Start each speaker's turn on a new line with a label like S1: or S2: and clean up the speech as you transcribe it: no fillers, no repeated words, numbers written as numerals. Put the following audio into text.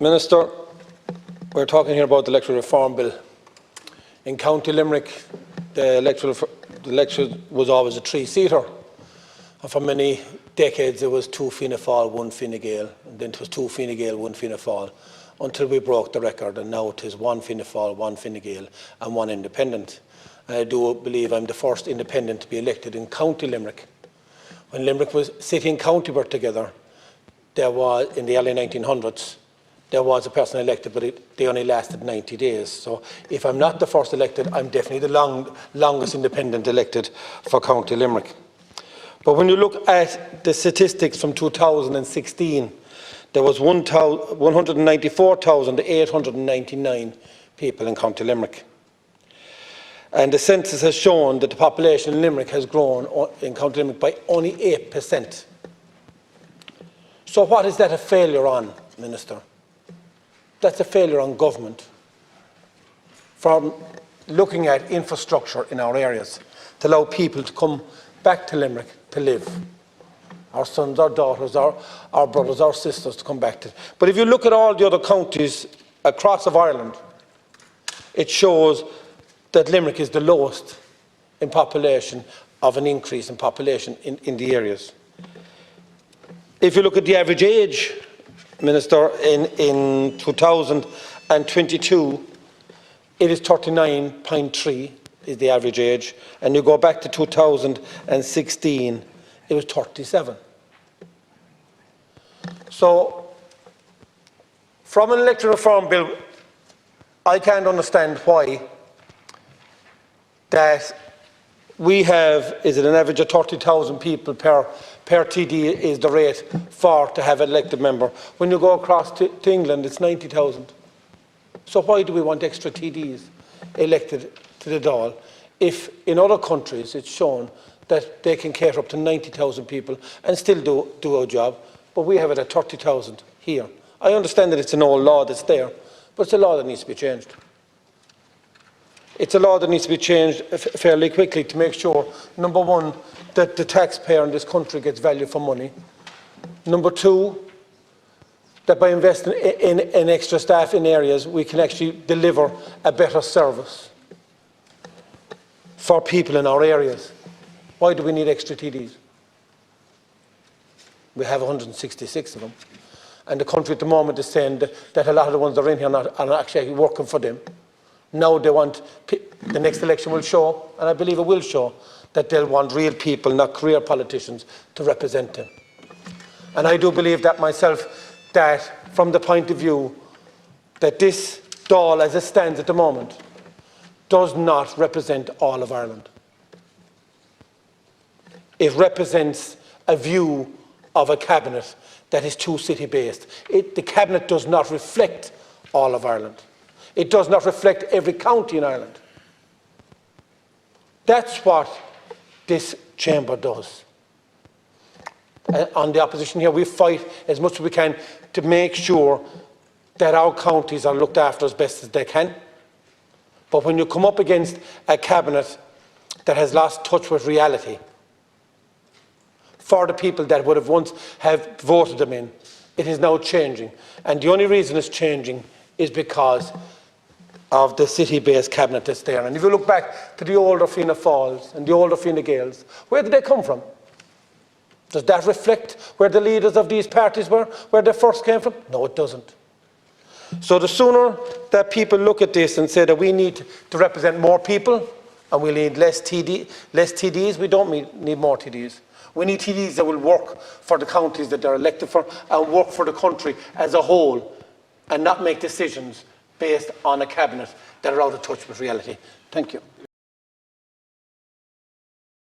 S1: Minister, we're talking here about the Electoral Reform Bill. In County Limerick, the election was always a three-seater. And for many decades it was 2 Fianna Fáil, 1 Fine Gael, and then it was 2 Fine Gael, 1 Fianna Fáil, until we broke the record, and now it is 1 Fianna Fáil, 1 Fine Gael and 1 independent. And I do believe I'm the first independent to be elected in County Limerick. When Limerick was City and County were together, there was, in the early 1900s, there was a person elected, but they only lasted 90 days. So if I'm not the first elected, I'm definitely the longest independent elected for County Limerick. But when you look at the statistics from 2016, there was 194,899 people in County Limerick. And the census has shown that the population in Limerick has grown in County Limerick by only 8%. So what is that a failure on, Minister? That's a failure on government from looking at infrastructure in our areas to allow people to come back to Limerick to live. Our sons, our daughters, our brothers, our sisters to come back to. But if you look at all the other counties across of Ireland, it shows that Limerick is the lowest in population of an increase in population in the areas. If you look at the average age, Minister, in 2022, it is 39.3 is the average age, and you go back to 2016, it was 37. So, from an electoral reform bill, I can't understand why that we have, is it an average of 30,000 people per TD is the rate to have an elected member. When you go across to England, it's 90,000. So why do we want extra TDs elected to the Dáil if in other countries it's shown that they can cater up to 90,000 people and still do a job, but we have it at 30,000 here. I understand that it's an old law that's there, but it's a law that needs to be changed. It's a law that needs to be changed fairly quickly to make sure, number one, that the taxpayer in this country gets value for money. Number two, that by investing in extra staff in areas, we can actually deliver a better service for people in our areas. Why do we need extra TDs? We have 166 of them. And the country at the moment is saying that a lot of the ones that are in here are not actually working for them. Now they want, the next election will show, and I believe it will show, that they'll want real people, not career politicians, to represent them. And I do believe that myself, that from the point of view that this Dáil, as it stands at the moment, does not represent all of Ireland. It represents a view of a cabinet that is too city-based. The cabinet does not reflect all of Ireland. It does not reflect every county in Ireland. That's what this chamber does. On the opposition here, we fight as much as we can to make sure that our counties are looked after as best as they can. But when you come up against a cabinet that has lost touch with reality, for the people that would have once have voted them in, it is now changing. And the only reason it's changing is because of the city-based cabinet that's there. And if you look back to the older Fianna Fáils and the older Fine Gaels, where did they come from? Does that reflect where the leaders of these parties were, where they first came from? No, it doesn't. So the sooner that people look at this and say that we need to represent more people and we need less TDs, we don't need more TDs. We need TDs that will work for the counties that they're elected for and work for the country as a whole and not make decisions based on a cabinet that are out of touch with reality. Thank you.